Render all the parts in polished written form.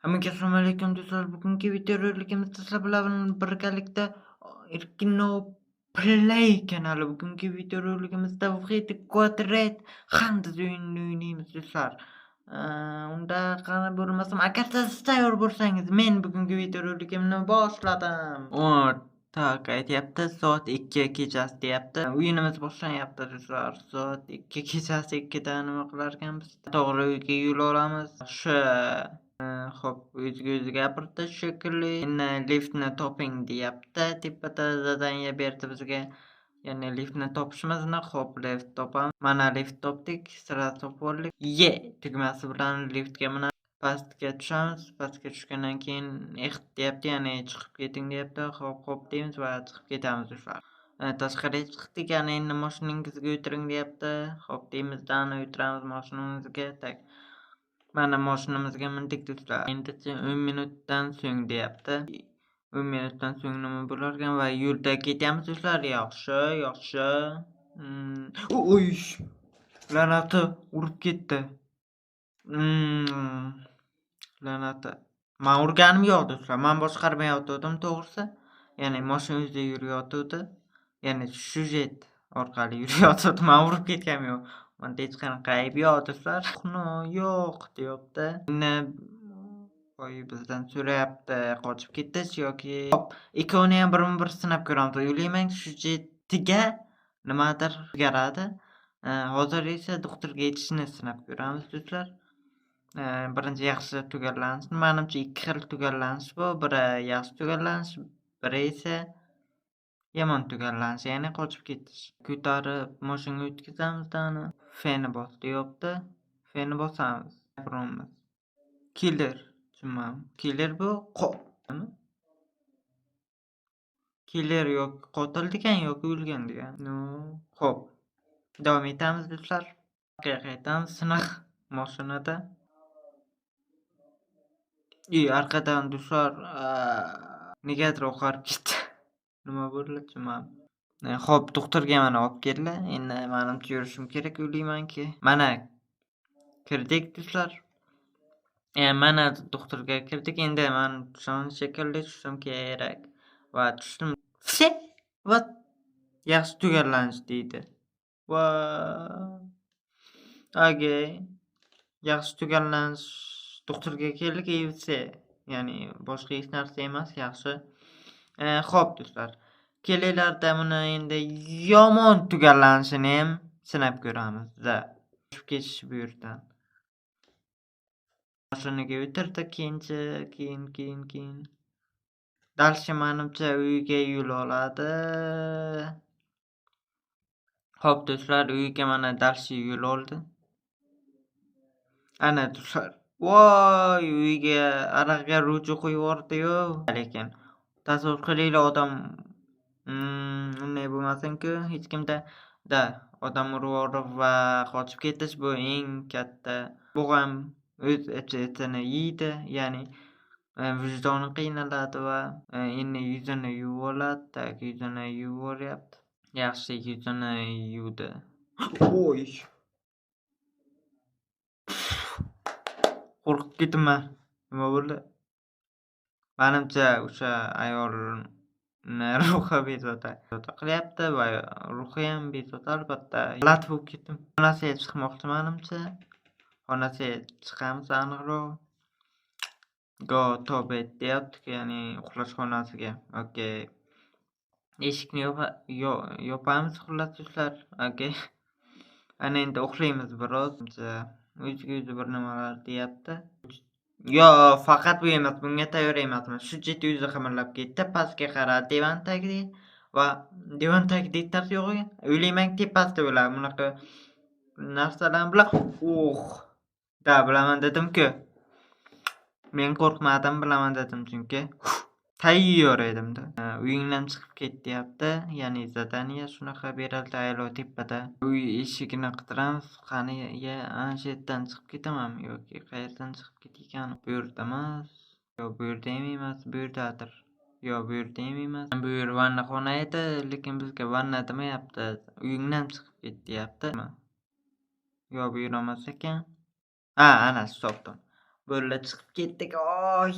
Assalomu alaykum do'stlar. Bugungi videorolikimizda sizlar bilan birgalikda Erkinno Play kanali bugungi videorolikimizda Wheat Quadrat Hunt o'yinini o'ynaymiz do'stlar. Unda qani bo'lmasam, agar siz tayyor bo'lsangiz, men bugungi videorolikimni boshladim. Tak aytyapti, soat 2 kechasi deyapti. O'yinimiz boshlanyapti do'stlar. Soat 2 kechasi 2 da nima qilar ekanmiz? To'g'ri uyga yo'l olamiz. Xo'p, o'zi gapirdi shekilli. Endi liftni toping deyapti. Tepada zadaniya berdi bizga. Ya'ni liftni topishimizni. Xo'p, lift topamiz. Mana lift topdik. Sira topib oldik. Tugmasi bilan liftga mana pastga tushamiz. Pastga tushgandan keyin deyapti, ya'ni chiqib keting deyapti. Xo'p deymiz va chiqib ketamiz do'stlar. Tashqariga chiqdik, ya'ni endi mashinangizga o'tiring deyapti. Xo'p deymizdan o'tiramiz mashinamizga. Tak. Mana mashinamizga mindik do'stlar. Endi 10 minutdan so'ng deyapti. 10 minutdan so'ng nima bo'larkan va yo'lda ketyapmiz do'stlar. Yaxshi. Oy! La'nati urib ketdi. La'nati. Men urganim yo'q do'stlar. Men boshqarmayotgandim to'g'risi. Ya'ni mashina o'zida yurayotgandi. Ya'ni syujet orqali yurayotgandi. Men urib ketganim yo'q. Menda hech qanaqa ayb yo'q do'stlar. Yo'q deyapti. Voy, bizdan so'rayapti, qochib ketish yoki ikkovini ham birma-bir sinab ko'ramiz. O'ylayman, syujetiga nimadir o'zgaradi. Hozir esa doktorga yetishni sinab ko'ramiz do'stlar. Birinchi yaxshi tugallanish. Menimcha ikki xil tugallanish bor. Biri yaxshi tugallanish, biri esa yomon tugallanish, ya'ni qochib ketish. Ko'tarib mashinaga o'tkazamizdan feni bos deyapti. Feni bosamiz. Bironmiz. Killer. Killer bu killer yoki qotil degan yoki o'lgan degan. Xo'p. Davom etamiz do'stlar. Qaytamiz siniq mashinada. Arqadan do'stlar negadir oqarib ketdi. Nima bo'ldi tushunmadim. Xo'p, doktorga mana olib keldi. Endi menimcha yurishim kerak o'ylaymanki. Mana kirdik do'stlar. Mana doktorga kirdik. Endi men shekilli tushishim kerak. Va tushdim. Va yaxshi tugallanish deydi. Va yaxshi tugallanish. Doktorga keldik, ya'ni boshqa hech narsa emas, yaxshi. Xo'p do'stlar, kelinglarda buni endi yomon tugallanishini ham sinab ko'ramiz. Tushib ketish bu yerdan. Mashinaga o'tirdi, keyin. Dalshi menimcha uyga yo'l oladi. Xo'p do'stlar, uyga mana dalshi yo'l oldi. Ana do'stlar. Voy, uyga araqga ruju qo'yib yubordi-yu. Lekin tasavvur qilinglar, odam unday bo'lmasin-ku, hech kimda odam urib yuborib va qochib ketish bu eng katta. Bu ham o'z ichini yeydi, ya'ni vijdoni qiynaladi va endi yuzini yuvib oladi. Yuzini yuvib olyapti. Yaxshi yuzini yuvdi. Voy. Qo'rqib ketdim. Nima bo'ldi? Menimcha o'sha ayolni ruhi bezovta qilyapti va ruhi ham bezovta albatta. Lat bo'lib ketdim. Xonasiga chiqmoqchi menimcha. Xonasiga chiqamiz aniqroq. Go to bed deyapti, ya'ni uxlash xonasiga. Okey. Eshikni yopamiz xullas do'stlar. Okey. Ana endi uxlaymiz biroz. O'ziga bir nimalar deyapti. Faqat bu emas, bunga tayyor emasman. Syujet o'zi qimirlab ketdi, pastga qaradi divan tagida va divan tagida itlar yo'q ekan. O'ylayman tepasida bo'ladi bunaqa narsalar bilan. Bilaman dedim-ku. Men qo'rqmadim, bilaman dedim chunki tayyor edim-da. Uyingdan chiqib ket deyapti. Ya'ni zadaniya shunaqa berildi ayol tepada. Uy eshigini qidiramiz. Qani ana shu yerdan chiqib ketamanmi yoki qayerdan chiqib ketgan? Bu yerda emas. Bu yerda ham emas, bu yerdadir. Bu yerda ham emas. Bu yer vannaxona edi, lekin bizga vanna demayapti. Uyingdan chiqib ket deyapti. Bu yer emas ekan. Ana topdim. Böyle chiqib ketdik. Oy!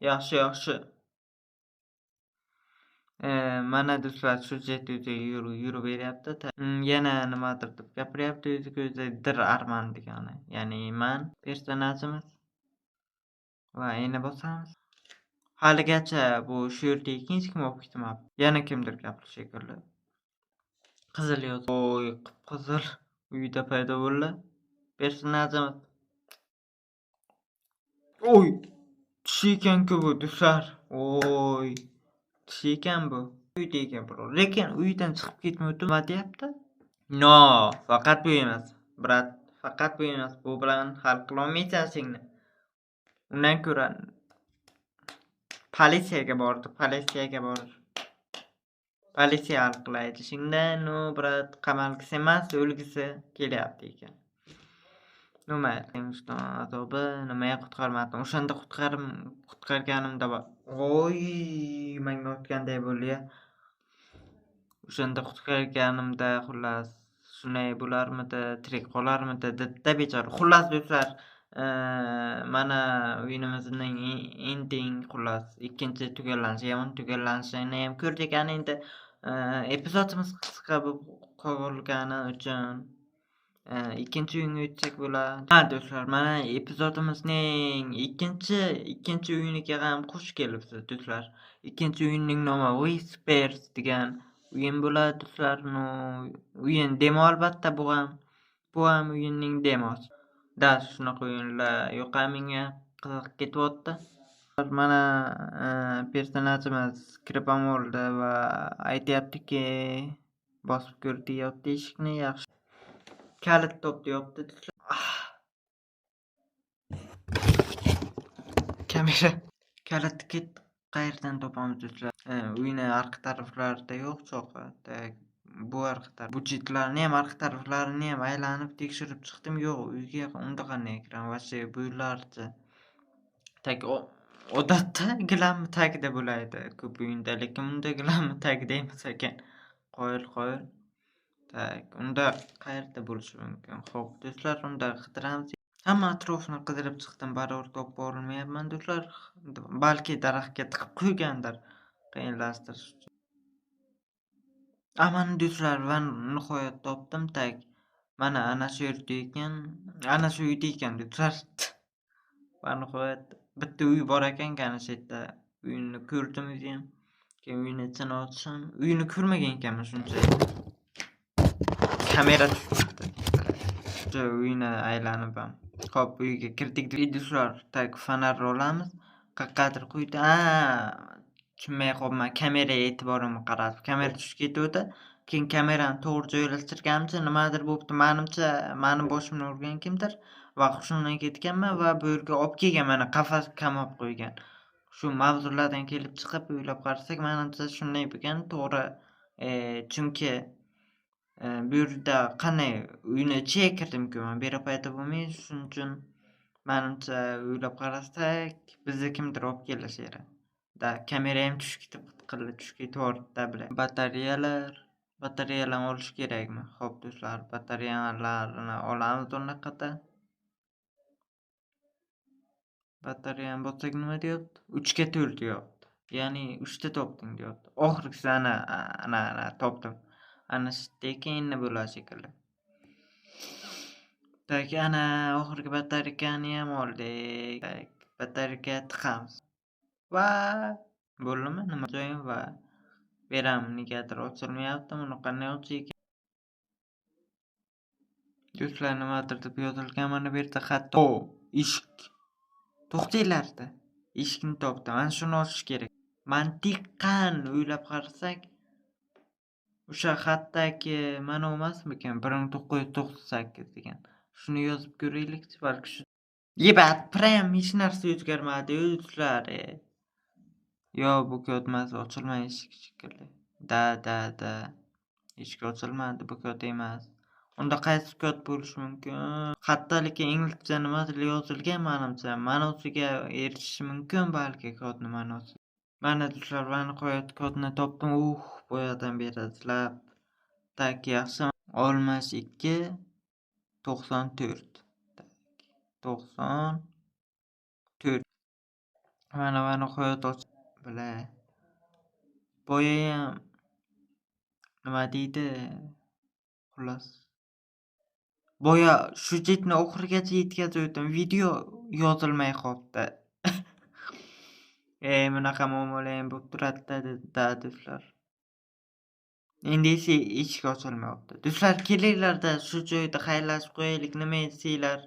Yaxshi. Mana do'stlar syujet yurib beryapti. Yana nimadir deb gapiryapti o'zi dir arman degani. Ya'ni man personajimiz va endi bosamiz. Haligacha shu yerda hech kim o'qib ketmabdi. Yana kimdir gapirdi shekilli. Qizil yozuv. Oy, qip-qizil uyda paydo bo'ldi. Personajimiz. Oy! Tish ekan-ku bu do'stlar. Oy! Tish ekan bu. Uyda ekan birov. Lekin uydan chiqib ketmayapti. Nima deyapti? No, faqat bu emas. Brat, faqat bu emas. Bu bilan hal qilolmaysan seni. Undan ko'ra politsiyaga bordi. Politsiya hal qilaydi. Shunda no, brat, qamalgisi emas, o'lgisi kelyapti ekan. Nima Hindiston azobi nimaga qutqarmadim? O'shanda qutqarganimda voy, menga o'tganday bo'ldi-ya. O'shanda qutqarganimda xullas shunday bo'larmidi, tirik qolarmidi deb bechora. Xullas do'stlar, mana o'yinimizning ending xullas ikkinchi tugallanishini ham ko'rdik. Ana endi epizodimiz qisqa bo'lib qolgani uchun ikkinchi o'yinga o'tsak bo'ladi. Ha do'stlar, mana epizodimizning ikkinchi o'yiniga ham xush kelibsiz do'stlar. Ikkinchi o'yinning nomi Whispers degan o'yin bo'ladi do'stlar. O'yin demo albatta bu ham o'yinning demosi. Shunaqa o'yinlar yoqa menga qiziq ketyapti. Mana personajimiz kirib oldi va aytyaptiki, bosib ko'r deyapti eshikni. Yaxshi. Kalit top deyapti do'stlar. Kamera. Kalitni qayerdan topamiz do'stlar? Uyni orqa taraflarida yo'q cho'qi. Bu orqa taraf. Bu chetlarni ham orqa taraflarini ham aylanib tekshirib chiqdim. Yo'q, uyga unda qanday kiraman? Vasi bu uylarcha. Odatda gilamni tagida bo'ladi ko'p o'yinda, lekin unda gilamni tagida emas ekan. Qoyil. Unda qayerda bo'lishi mumkin? Xo'p, do'stlar, unda qidiramiz. Hamma atrofni qidirib chiqdim, baribir topib olmayapman do'stlar. Balki daraxtga tiqib qo'ygandir, qiyinlashtirish uchun. Mana do'stlar, va nihoyat topdim. Mana ana shu yerda ekan, ana shu uyda ekan do'stlar. Va nihoyat bitta uy bor ekan, ana shu yerda. Uyni ko'rdim o'zim. Keyin uyni ichini ochsam, uyni ko'rmagan ekanman shunchaki. Kamera tushibdi. Uyni aylanib ham. Xo'p, uyga kirdik do'stlar. Fonar olamiz. Qaqqadir qo'ydi. Tushunmay qolman. Kameraga e'tiborimni qaratib, kamera tushib ketdi. Keyin kamerani to'g'ri joylashtirganimcha nimadir bo'pti. Menimcha meni boshimni urgan kimdir va hushimdan ketganman va bu yerga olib kelgan, mana qafasga qamab qo'ygan. Shu mavzulardan kelib chiqib o'ylab qarasak, menimcha shunday bo'lgan, to'g'ri. Chunki bu yerda qanday uyni ichiga kirdimku, men bera paydo bo'lmay, shuning uchun menimcha o'ylab qarasak, bizni kimdir olib kelishi kerak. Kamera ham tushib ketyapti bilan. Batareyalarni olish kerakmi? Xo'p do'stlar, batareyalarni olamiz o'rnaqada. Batareyani bossak nima deyapti? 3 ga 4 deyapti. Ya'ni 3 ta topding deyapti. Oxirgisi ana topdim. Ana shunday keyin bo'ladi shekilli. Ana oxirgi batareykani ham oldik. Batareyka tiqamiz. Va bo'ldimi? Nima joyim va beram negadir ochilmayapti. Buni qanday ochish ekan? Do'stlar, nimadir deb yozilgan mana bu yerda xat. Eshik. To'xtanglar-da. Eshikni topdim. Mana shuni ochish kerak. Mantiqan o'ylab qarasak, o'sha xatdagi mana emasmikan 1998 degan. Shuni yozib ko'raylik, balki shu. Yebat, prям hech narsa o'zgarmadi, do'stlar. Yo, bu kod emas, ochilmaydi eshik shekilli. Da. Eshik ochilmadi, bu kod emas. Unda qaysi kod bo'lishi mumkin? Xatda lekin inglizcha nimadir yozilgan, menimcha. Ma'nosiga erishish mumkin balki kodning ma'nosi. Mana do'stlar, va nihoyat kodni topdim. Boyadan beri izlab. Yaxshi. 62 94. 90 Mana qo'yib bile. Boyayam nima deydi? Xullas. Boya syujetni oxirigacha yetkazayotdim. Video yozilmay qolibdi. Bunaqa muammolar ham bo'lib turadi-da do'stlar. Endi esa eshik ochilmayapti. Do'stlar, kelinglar-da shu joyda xayrlashib qo'yaylik. Nima desanglar?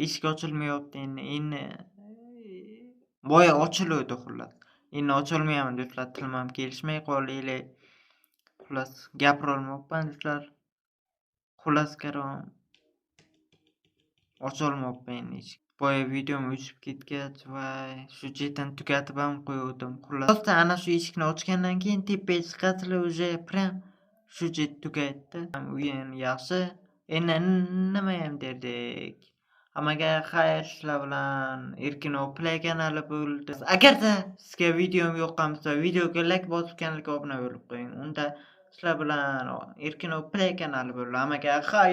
Eshik ochilmayapti endi. Boya ochiluvdi xullas. Endi ocholmayapti do'stlar. Tilim ham kelishmay qoldi. Xullas, gapirolmayapman do'stlar. Xullas karom. Ocholmayapman endi eshik. Boya videom o'chib ketgach va syujetni tugatib ham qo'ygandim. Xullas, ana shu eshikni ochgandan keyin tepaga chiqasizlar уже prям syujet tugaydi. O'yin yaxshi. Endi nima ham derdik? Hammaga xayr, sizlar bilan Erkinov Play kanali bo'ldi. Agarda sizga videom yoqqan bo'lsa, videoga like bosib, kanalga obuna bo'lib qo'ying. Unda sizlar bilan Erkinov Play kanali bo'ldi. Hammaga xayr.